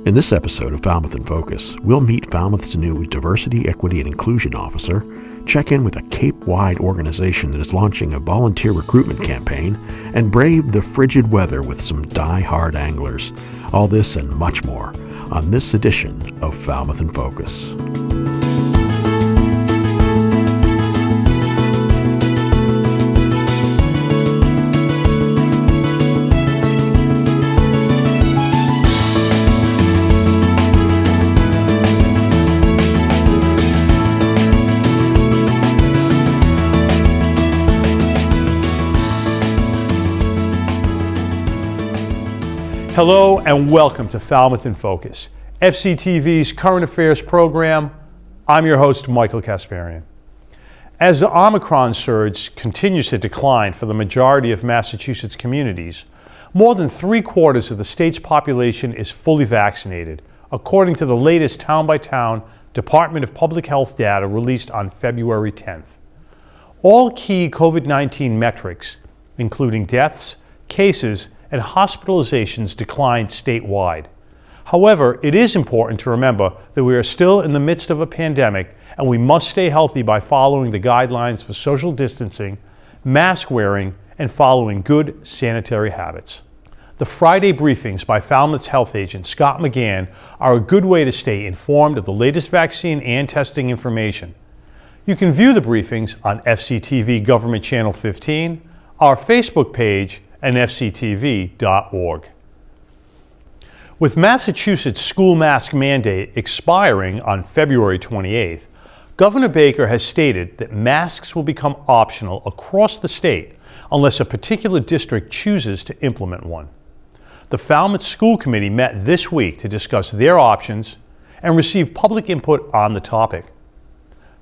In this episode of Falmouth in Focus, we'll meet Falmouth's new Diversity, Equity, and Inclusion Officer, check in with a Cape-wide organization that is launching a volunteer recruitment campaign, and brave the frigid weather with some die-hard anglers. All this and much more on this edition of Falmouth in Focus. Hello and welcome to Falmouth in Focus, FCTV's current affairs program. I'm your host, Michael Expiring. As the Omicron surge continues to decline for the majority of Massachusetts communities, more than 3/4 of the state's population is fully vaccinated, according to the latest town-by-town Department of Public Health data released on February 10th. All key COVID-19 metrics, including deaths, cases, and hospitalizations, declined statewide. However, it is important to remember that we are still in the midst of a pandemic and we must stay healthy by following the guidelines for social distancing, mask wearing, and following good sanitary habits. The Friday briefings by Falmouth's health agent Scott McGann are a good way to stay informed of the latest vaccine and testing information. You can view the briefings on FCTV Government Channel 15, our Facebook page, and fctv.org. With Massachusetts' school mask mandate expiring on February 28th, Governor Baker has stated that masks will become optional across the state unless a particular district chooses to implement one. The Falmouth School Committee met this week to discuss their options and receive public input on the topic.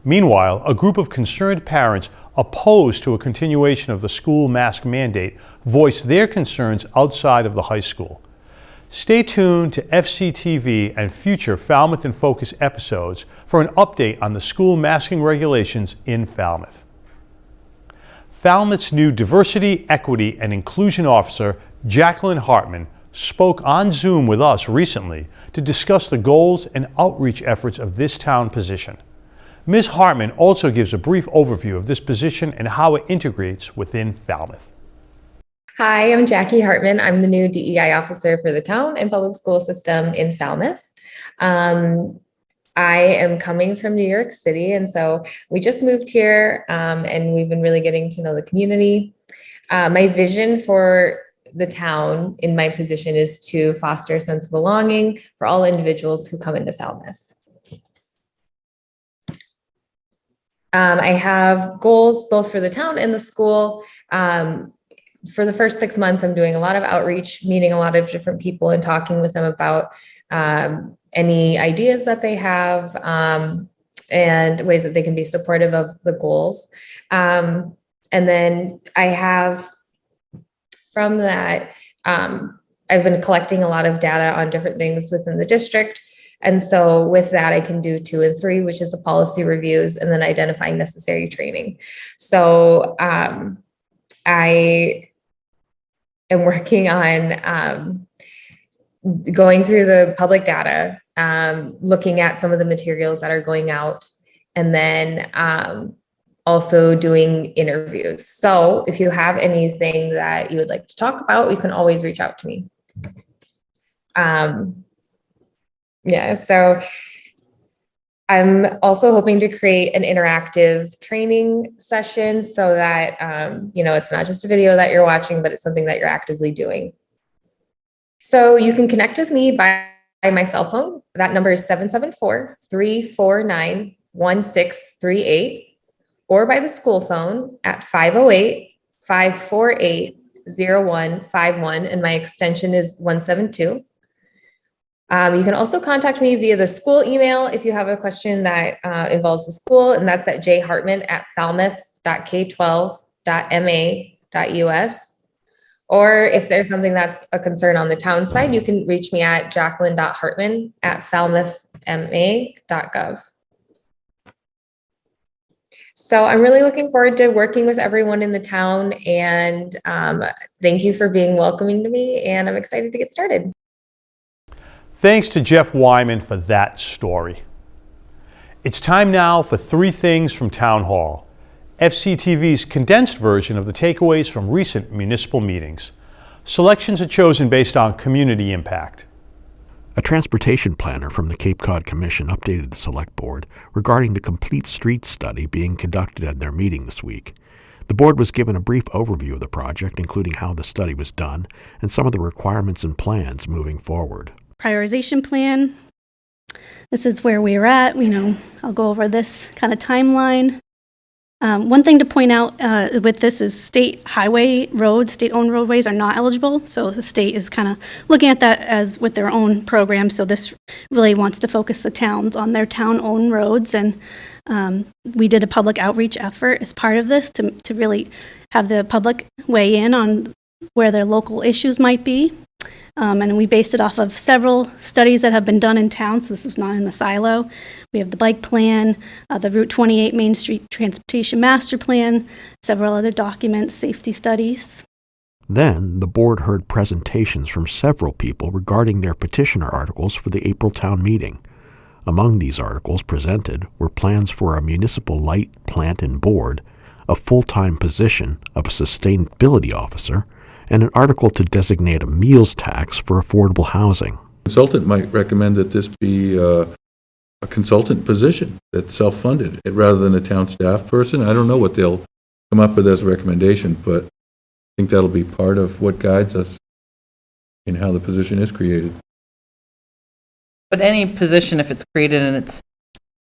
Meanwhile, a group of concerned parents opposed to a continuation of the school mask mandate voiced their concerns outside of the high school. Stay tuned to FCTV and future Falmouth in Focus episodes for an update on the school masking regulations in Falmouth. Falmouth's new Diversity, Equity, and Inclusion Officer, Jacqueline Hartman, spoke on Zoom with us recently to discuss the goals and outreach efforts of this town position. Ms. Hartman also gives a brief overview of this position and how it integrates within Falmouth. Hi, I'm Jackie Hartman. I'm the new DEI officer for the town and public school system in Falmouth. I am coming from New York City, and so we just moved here, and we've been really getting to know the community. My vision for the town in my position is to foster a sense of belonging for all individuals who come into Falmouth. I have goals both for the town and the school. For the first 6 months, I'm doing a lot of outreach, meeting a lot of different people and talking with them about any ideas that they have and ways that they can be supportive of the goals. And then I have, from that, I've been collecting a lot of data on different things within the district. And so with that, I can do 2 and 3, which is the policy reviews and then identifying necessary training. So I am working on going through the public data, looking at some of the materials that are going out, and then also doing interviews. So if you have anything that you would like to talk about, you can always reach out to me. So I'm also hoping to create an interactive training session so that, it's not just a video that you're watching, but it's something that you're actively doing. So you can connect with me by my cell phone. That number is 774-349-1638, or by the school phone at 508-548-0151, and my extension is 172. You can also contact me via the school email if you have a question that involves the school, and that's at jhartman@falmouth.k12.ma.us. Or if there's something that's a concern on the town side, you can reach me at jacqueline.hartman@falmouthma.gov. So I'm really looking forward to working with everyone in the town, and thank you for being welcoming to me, and I'm excited to get started. Thanks to Jeff Wyman for that story. It's time now for 3 things from Town Hall, FCTV's condensed version of the takeaways from recent municipal meetings. Selections are chosen based on community impact. A transportation planner from the Cape Cod Commission updated the Select Board regarding the complete street study being conducted at their meeting this week. The board was given a brief overview of the project, including how the study was done and some of the requirements and plans moving forward. Prioritization plan. This is where we're at. I'll go over this kind of timeline. One thing to point out with this is state highway roads, state-owned roadways are not eligible. So the state is kind of looking at that as with their own program. So this really wants to focus the towns on their town-owned roads. And we did a public outreach effort as part of this to really have the public weigh in on where their local issues might be. And we based it off of several studies that have been done in town, so this was not in a silo. We have the bike plan, the Route 28 Main Street Transportation Master Plan, several other documents, safety studies. Then, the board heard presentations from several people regarding their petitioner articles for the April town meeting. Among these articles presented were plans for a municipal light plant and board, a full-time position of a sustainability officer, and an article to designate a meals tax for affordable housing. Consultant might recommend that this be a consultant position that's self-funded rather than a town staff person. I don't know what they'll come up with as a recommendation, but I think that'll be part of what guides us in how the position is created. But any position, if it's created and it's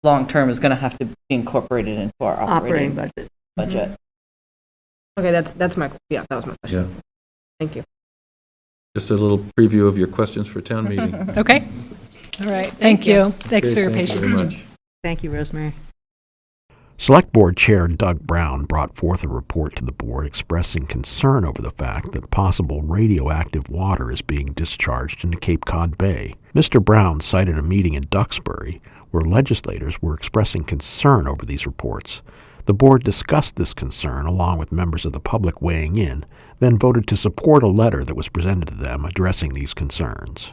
long-term, is going to have to be incorporated into our operating budget. Mm-hmm. Okay, that's my, that was my question. Yeah. Thank you. Just a little preview of your questions for town meeting. Okay. All right. Thank you. Thanks for your Thank patience. you very much. Thank you, Rosemary. Select Board Chair Doug Brown brought forth a report to the board expressing concern over the fact that possible radioactive water is being discharged into Cape Cod Bay. Mr. Brown cited a meeting in Duxbury where legislators were expressing concern over these reports. The board discussed this concern along with members of the public weighing in, then voted to support a letter that was presented to them addressing these concerns.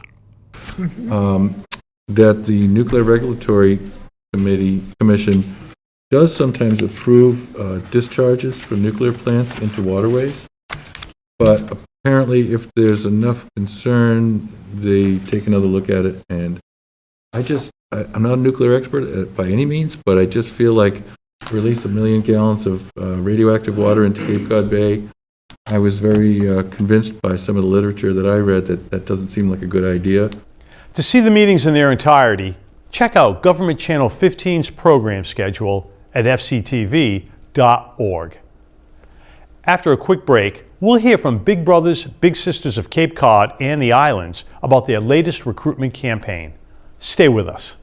That the Nuclear Regulatory Commission does sometimes approve discharges from nuclear plants into waterways, but apparently if there's enough concern, they take another look at it. And I'm not a nuclear expert by any means, but I just feel like release 1 million gallons of radioactive water into Cape Cod Bay. I was very convinced by some of the literature that I read that doesn't seem like a good idea. To see the meetings in their entirety, check out Government Channel 15's program schedule at fctv.org. After a quick break, we'll hear from Big Brothers, Big Sisters of Cape Cod and the Islands about their latest recruitment campaign. Stay with us.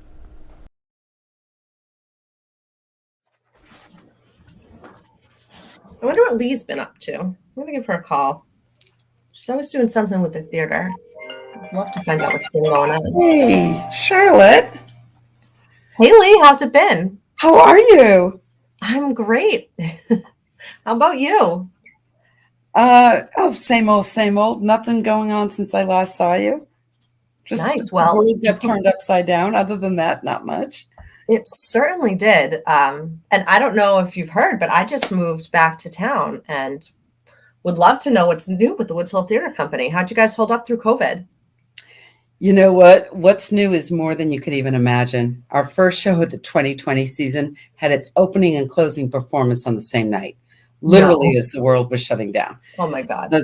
I wonder what Lee's been up to. I'm going to give her a call. She's always doing something with the theater. I'd love to find out what's been going on. Hey, Charlotte. Hey, Lee, how's it been? How are you? I'm great. How about you? Same old, same old. Nothing going on since I last saw you. Just Nice. the Well, world got turned upside down. Other than that, not much. it certainly did. And I don't know if you've heard, but I just moved back to town and would love to know what's new with the Woods Hole Theater Company. How'd you guys hold up through COVID? You know what? What's new is more than you could even imagine. Our first show of the 2020 season had its opening and closing performance on the same night, literally as the world was shutting down. Oh my God.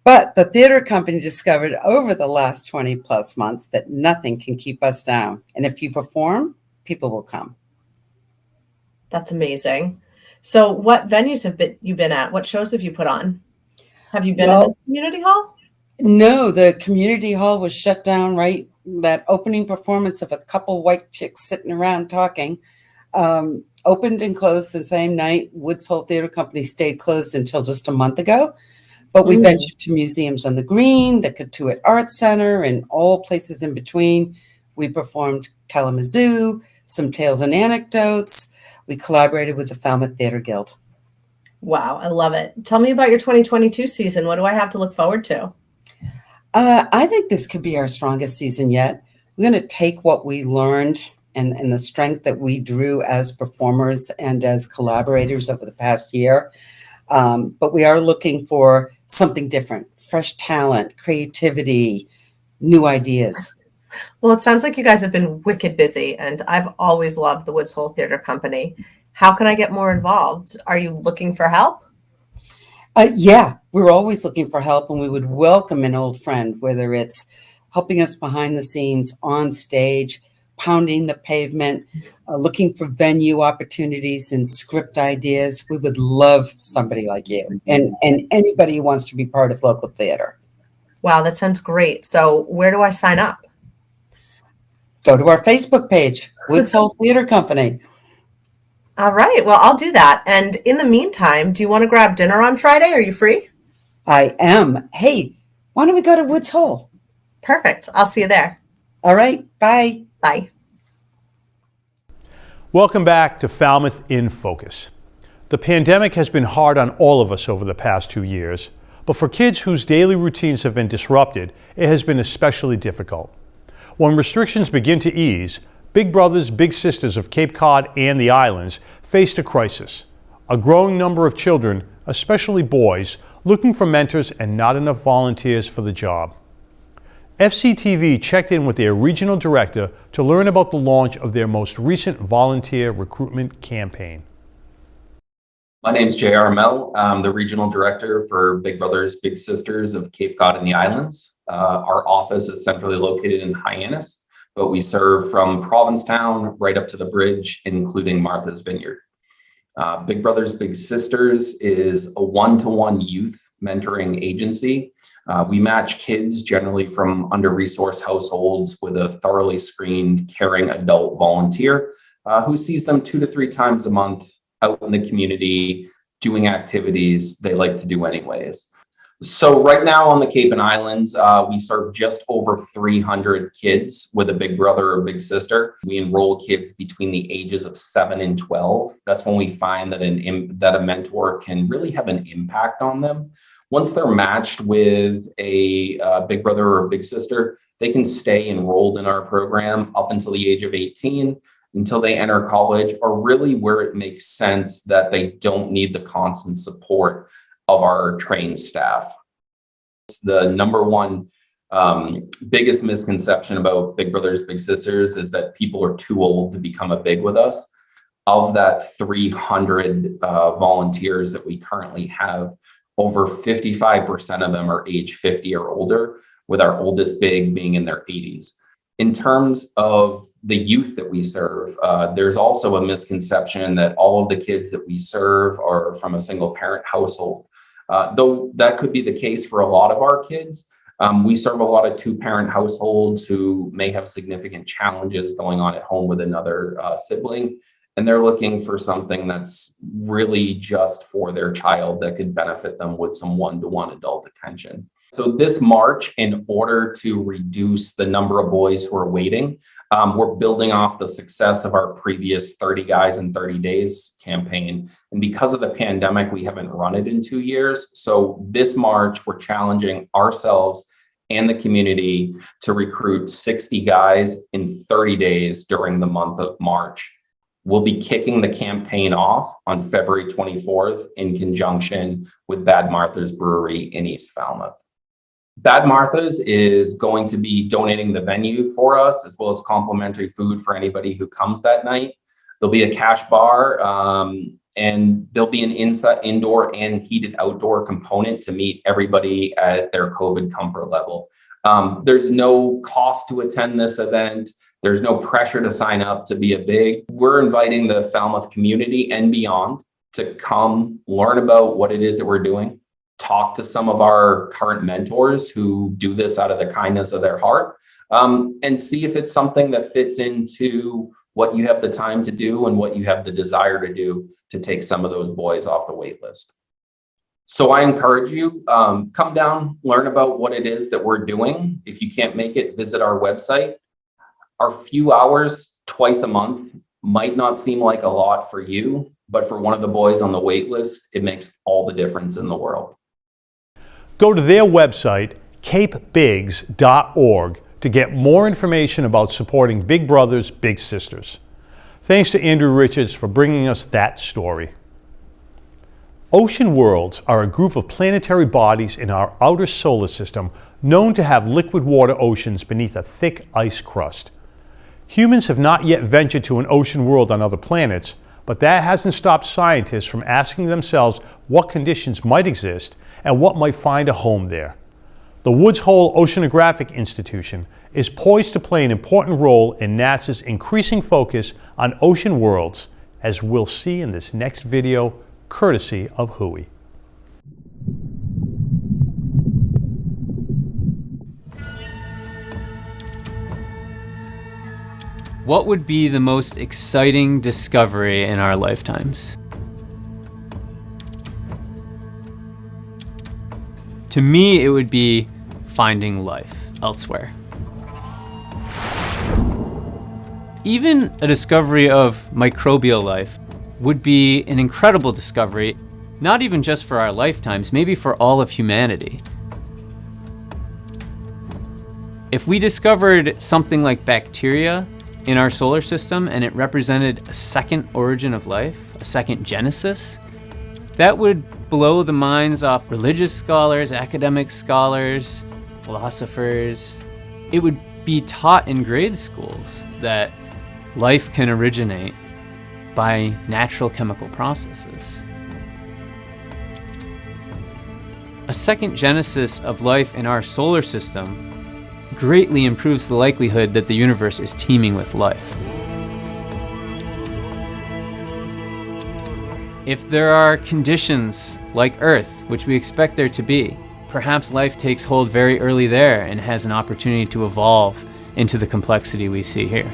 But the theater company discovered over the last 20 plus months that nothing can keep us down. And if you perform, people will come. That's amazing. So what venues have you been at? What shows have you put on? Have you been in the community hall? No, the community hall was shut down, right? That opening performance of a couple white chicks sitting around talking opened and closed the same night. Woods Hole Theater Company stayed closed until just a month ago. But we ventured to museums on the Green, the Katuitt Arts Center, and all places in between. We performed Kalamazoo, some tales and anecdotes. We collaborated with the Falmouth Theater Guild. Wow, I love it. Tell me about your 2022 season. What do I have to look forward to? I think this could be our strongest season yet. we're going to take what we learned and the strength that we drew as performers and as collaborators over the past year. But we are looking for something different, fresh talent, creativity, new ideas. Well, it sounds like you guys have been wicked busy, and I've always loved the Woods Hole Theater Company. How can I get more involved? Are you looking for help? Yeah, we're always looking for help, and we would welcome an old friend, whether it's helping us behind the scenes, on stage, pounding the pavement, looking for venue opportunities and script ideas. We would love somebody like you and anybody who wants to be part of local theater. Wow, that sounds great. So where do I sign up? Go to our Facebook page, Woods Hole Theater Company. All right, well, I'll do that. And in the meantime, do you want to grab dinner on Friday? Are you free? I am. Hey, why don't we go to Woods Hole? Perfect. I'll see you there. All right, bye. Bye. Welcome back to Falmouth in Focus. The pandemic has been hard on all of us over the past 2 years, but for kids whose daily routines have been disrupted, it has been especially difficult. When restrictions begin to ease, big brothers, big sisters of Cape Cod and the islands faced a crisis. A growing number of children, especially boys, looking for mentors and not enough volunteers for the job. FCTV checked in with their regional director to learn about the launch of their most recent volunteer recruitment campaign. My name is J.R. Mell. I'm the regional director for Big Brothers Big Sisters of Cape Cod and the Islands. Our office is centrally located in Hyannis, but we serve from Provincetown right up to the bridge, including Martha's Vineyard. Big Brothers Big Sisters is a one-to-one youth mentoring agency. We match kids generally from under-resourced households with a thoroughly screened, caring adult volunteer who sees them 2 to 3 times a month out in the community doing activities they like to do anyways. So right now on the Cape and Islands, we serve just over 300 kids with a big brother or big sister. We enroll kids between the ages of 7 and 12. That's when we find that a mentor can really have an impact on them. Once they're matched with a big brother or big sister, they can stay enrolled in our program up until the age of 18, until they enter college, or really where it makes sense that they don't need the constant support of our trained staff. The number one biggest misconception about Big Brothers Big Sisters is that people are too old to become a big with us. Of that 300 volunteers that we currently have, over 55% of them are age 50 or older, with our oldest big being in their 80s. In terms of the youth that we serve, there's also a misconception that all of the kids that we serve are from a single parent household. Though that could be the case for a lot of our kids, we serve a lot of 2-parent households who may have significant challenges going on at home with another sibling, and they're looking for something that's really just for their child that could benefit them with some one-to-one adult attention. So this March, in order to reduce the number of boys who are waiting, we're building off the success of our previous 30 Guys in 30 Days campaign. And because of the pandemic, we haven't run it in 2 years. So this March, we're challenging ourselves and the community to recruit 60 guys in 30 days during the month of March. We'll be kicking the campaign off on February 24th in conjunction with Bad Martha's Brewery in East Falmouth. Bad Martha's is going to be donating the venue for us, as well as complimentary food for anybody who comes that night. There'll be a cash bar, and there'll be an indoor and heated outdoor component to meet everybody at their COVID comfort level. There's no cost to attend this event. There's no pressure to sign up to be a big. We're inviting the Falmouth community and beyond to come learn about what it is that we're doing, talk to some of our current mentors who do this out of the kindness of their heart, and see if it's something that fits into what you have the time to do and what you have the desire to do to take some of those boys off the wait list. So I encourage you, come down, learn about what it is that we're doing. If you can't make it, visit our website. Our few hours twice a month might not seem like a lot for you, but for one of the boys on the wait list, it makes all the difference in the world. Go to their website, capebigs.org, to get more information about supporting big brothers, big sisters. Thanks to Andrew Richards for bringing us that story. Ocean worlds are a group of planetary bodies in our outer solar system known to have liquid water oceans beneath a thick ice crust. Humans have not yet ventured to an ocean world on other planets, but that hasn't stopped scientists from asking themselves what conditions might exist and what might find a home there. The Woods Hole Oceanographic Institution is poised to play an important role in NASA's increasing focus on ocean worlds, as we'll see in this next video, courtesy of WHOI. What would be the most exciting discovery in our lifetimes? To me, it would be finding life elsewhere. Even a discovery of microbial life would be an incredible discovery, not even just for our lifetimes, maybe for all of humanity. If we discovered something like bacteria in our solar system and it represented a second origin of life, a second genesis, that would blow the minds off religious scholars, academic scholars, philosophers. It would be taught in grade schools that life can originate by natural chemical processes. A second genesis of life in our solar system greatly improves the likelihood that the universe is teeming with life. If there are conditions like Earth, which we expect there to be, perhaps life takes hold very early there and has an opportunity to evolve into the complexity we see here.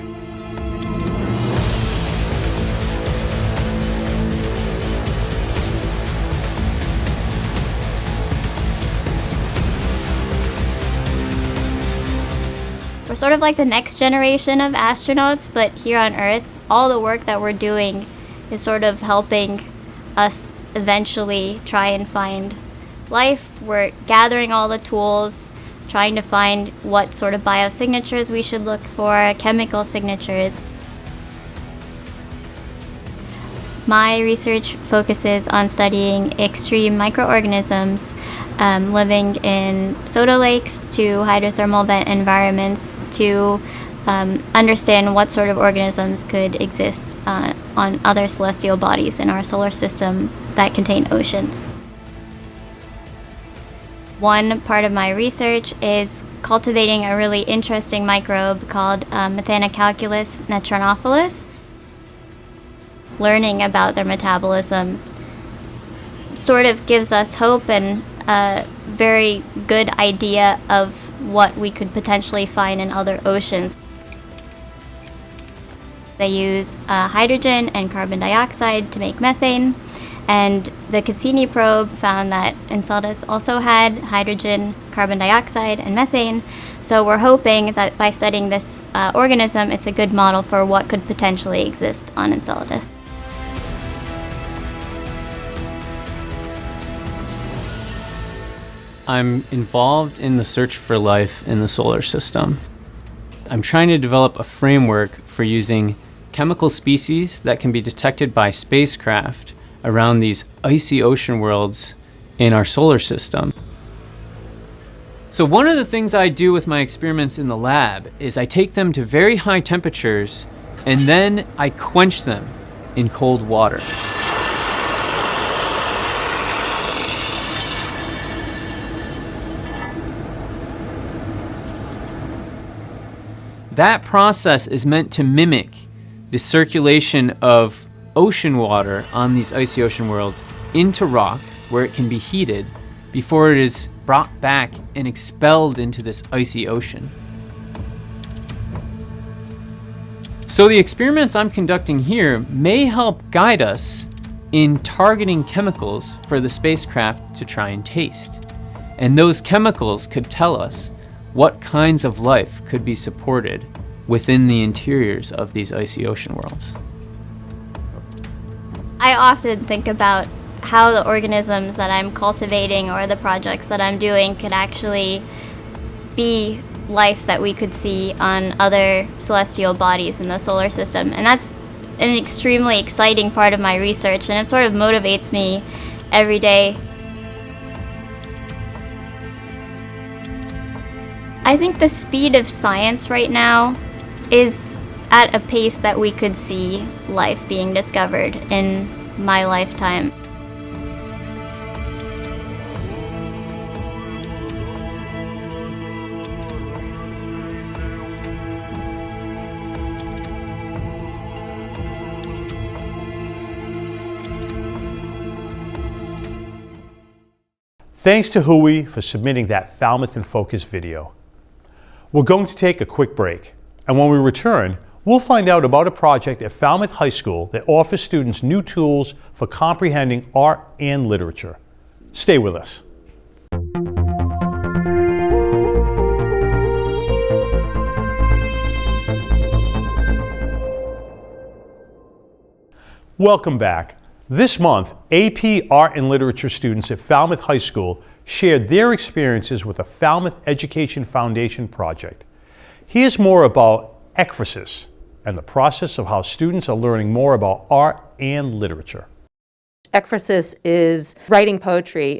We're sort of like the next generation of astronauts, but here on Earth, all the work that we're doing is sort of helping us eventually try and find life. We're gathering all the tools, trying to find what sort of biosignatures we should look for, chemical signatures. My research focuses on studying extreme microorganisms living in soda lakes to hydrothermal vent environments to understand what sort of organisms could exist on other celestial bodies in our solar system that contain oceans. One part of my research is cultivating a really interesting microbe called Methanocalculus natronophilis. Learning about their metabolisms sort of gives us hope and a very good idea of what we could potentially find in other oceans. They use hydrogen and carbon dioxide to make methane, and the Cassini probe found that Enceladus also had hydrogen, carbon dioxide, and methane. So we're hoping that by studying this organism, it's a good model for what could potentially exist on Enceladus. I'm involved in the search for life in the solar system. I'm trying to develop a framework for using chemical species that can be detected by spacecraft around these icy ocean worlds in our solar system. So one of the things I do with my experiments in the lab is I take them to very high temperatures and then I quench them in cold water. That process is meant to mimic the circulation of ocean water on these icy ocean worlds into rock, where it can be heated before it is brought back and expelled into this icy ocean. So the experiments I'm conducting here may help guide us in targeting chemicals for the spacecraft to try and taste. And those chemicals could tell us what kinds of life could be supported within the interiors of these icy ocean worlds. I often think about how the organisms that I'm cultivating or the projects that I'm doing could actually be life that we could see on other celestial bodies in the solar system. And that's an extremely exciting part of my research, and it sort of motivates me every day. I think the speed of science right now is at a pace that we could see life being discovered in my lifetime. Thanks to WHOI for submitting that Falmouth in Focus video. We're going to take a quick break, and when we return, we'll find out about a project at Falmouth High School that offers students new tools for comprehending art and literature. Stay with us. Welcome back. This month, AP Art and Literature students at Falmouth High School shared their experiences with a Falmouth Education Foundation project. Here's more about Ekphrasis and the process of how students are learning more about art and literature. Ekphrasis is writing poetry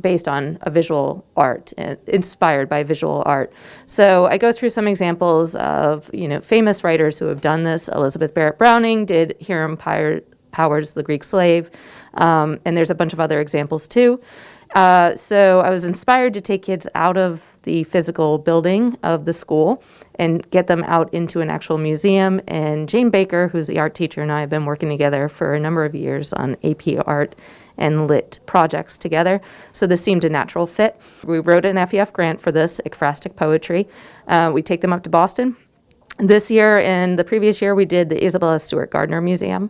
based on a visual art, inspired by visual art. So I go through some examples of famous writers who have done this. Elizabeth Barrett Browning did Hiram Powers, The Greek Slave, and there's a bunch of other examples too. So I was inspired to take kids out of the physical building of the school and get them out into an actual museum. And Jane Baker, who's the art teacher, and I have been working together for a number of years on AP art and lit projects together. So this seemed a natural fit. We wrote an FEF grant for this, ekphrastic poetry. We take them up to Boston. This year and the previous year, we did the Isabella Stewart Gardner Museum,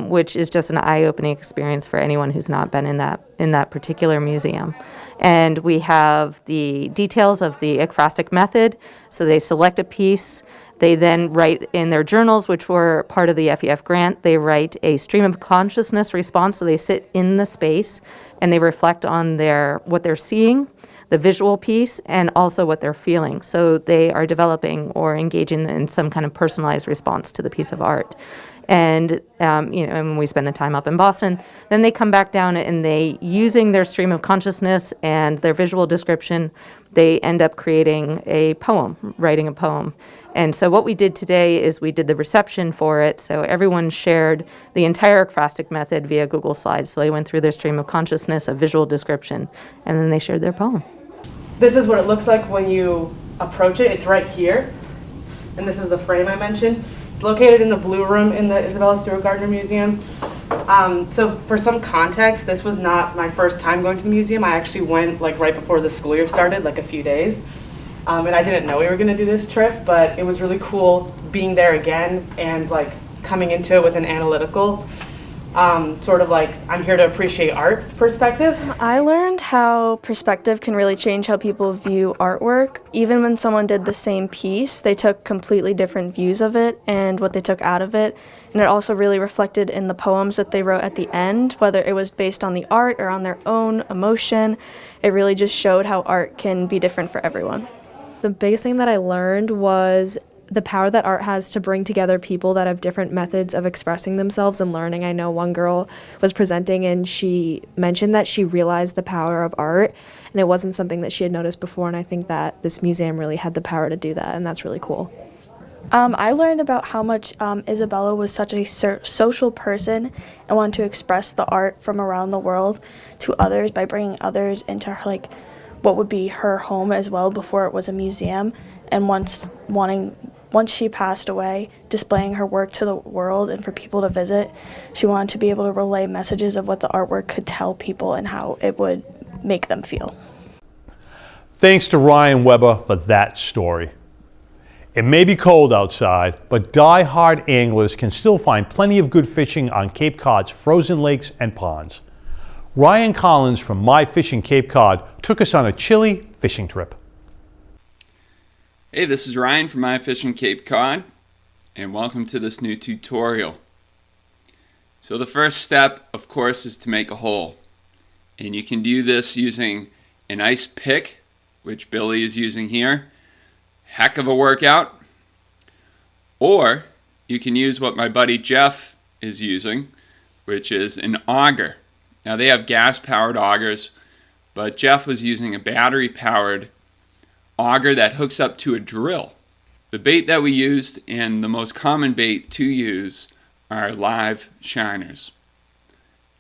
which is just an eye-opening experience for anyone who's not been in that particular museum. And we have the details of the ekphrastic method. So they select a piece. They then write in their journals, which were part of the FEF grant, they write a stream of consciousness response. So they sit in the space and they reflect on what they're seeing, the visual piece, and also what they're feeling. So they are developing or engaging in some kind of personalized response to the piece of art. And, and we spend the time up in Boston. Then they come back down and they, using their stream of consciousness and their visual description, they end up creating a poem, writing a poem. And so what we did today is we did the reception for it. So everyone shared the entire ekphrastic method via Google Slides. So they went through their stream of consciousness, a visual description, and then they shared their poem. This is what it looks like when you approach it. It's right here. And this is the frame I mentioned. It's located in the Blue Room in the Isabella Stewart Gardner Museum. So for some context, this was not my first time going to the museum. I actually went right before the school year started, a few days. And I didn't know we were going to do this trip, but it was really cool being there again and coming into it with an analytical, I'm here to appreciate art perspective. I learned how perspective can really change how people view artwork. Even when someone did the same piece, they took completely different views of it and what they took out of it. And it also really reflected in the poems that they wrote at the end, whether it was based on the art or on their own emotion. It really just showed how art can be different for everyone. The biggest thing that I learned was the power that art has to bring together people that have different methods of expressing themselves and learning. I know one girl was presenting and she mentioned that she realized the power of art, and it wasn't something that she had noticed before, and I think that this museum really had the power to do that, and that's really cool. I learned about how much Isabella was such a social person and wanted to express the art from around the world to others by bringing others into her, what would be her home as well before it was a museum, and once she passed away, displaying her work to the world and for people to visit. She wanted to be able to relay messages of what the artwork could tell people and how it would make them feel. Thanks to Ryan Weber for that story. It may be cold outside, but die-hard anglers can still find plenty of good fishing on Cape Cod's frozen lakes and ponds. Ryan Collins from My Fishing Cape Cod took us on a chilly fishing trip. Hey, this is Ryan from My Fishing Cape Cod, and welcome to this new tutorial. So the first step, of course, is to make a hole. And you can do this using an ice pick, which Billy is using here, Heck of a workout. Or you can use what my buddy Jeff is using, which is an auger. Now they have gas-powered augers, but Jeff was using a battery-powered auger that hooks up to a drill. The bait that we used, and the most common bait to use, are live shiners.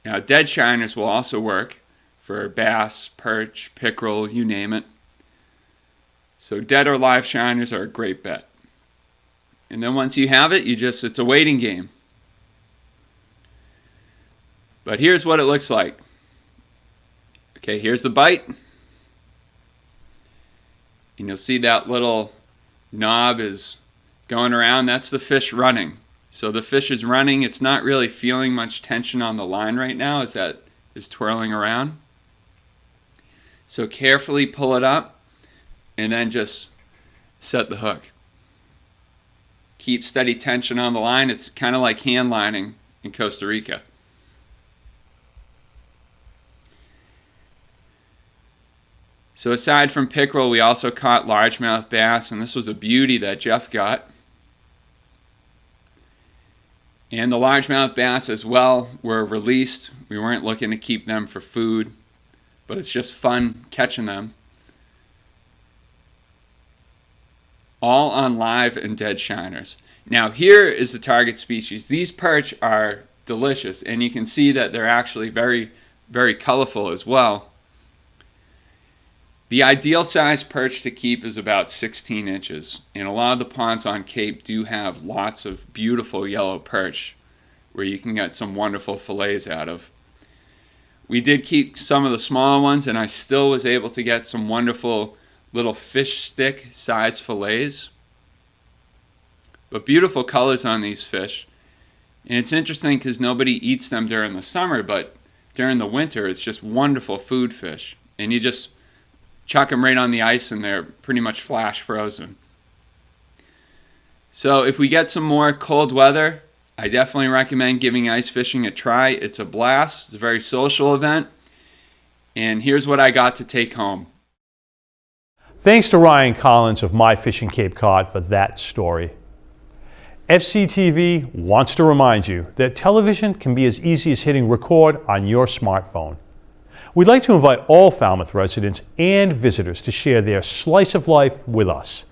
Now dead shiners will also work for bass, perch, pickerel, you name it. So dead or live shiners are a great bet. And then once you have it, it's a waiting game. But here's what it looks like. Okay, here's the bite. And you'll see that little knob is going around. That's the fish running. So the fish is running. It's not really feeling much tension on the line right now as that is twirling around. So carefully pull it up and then just set the hook. Keep steady tension on the line. It's kind of like hand lining in Costa Rica. So aside from pickerel, we also caught largemouth bass, and this was a beauty that Jeff got. And the largemouth bass as well were released. We weren't looking to keep them for food, but it's just fun catching them. All on live and dead shiners. Now here is the target species. These perch are delicious, and you can see that they're actually very, very colorful as well. The ideal size perch to keep is about 16 inches, and a lot of the ponds on Cape do have lots of beautiful yellow perch where you can get some wonderful fillets out of. We did keep some of the smaller ones, and I still was able to get some wonderful little fish stick size fillets. But beautiful colors on these fish. And it's interesting because nobody eats them during the summer, but during the winter it's just wonderful food fish. And you just chuck them right on the ice and they're pretty much flash frozen. So if we get some more cold weather, I definitely recommend giving ice fishing a try. It's a blast. It's a very social event. And here's what I got to take home. Thanks to Ryan Collins of My Fishing Cape Cod for that story. FCTV wants to remind you that television can be as easy as hitting record on your smartphone. We'd like to invite all Falmouth residents and visitors to share their slice of life with us.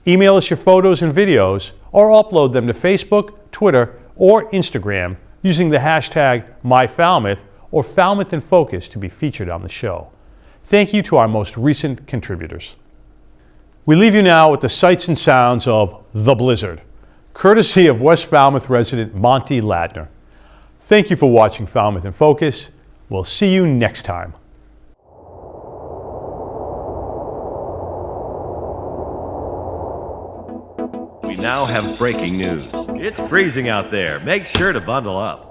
Email us your photos and videos or upload them to Facebook, Twitter, or Instagram using the hashtag MyFalmouth or Falmouth in Focus to be featured on the show. Thank you to our most recent contributors. We leave you now with the sights and sounds of the blizzard, courtesy of West Falmouth resident Monte Ladner. Thank you for watching Falmouth in Focus. We'll see you next time. We now have breaking news. It's freezing out there. Make sure to bundle up.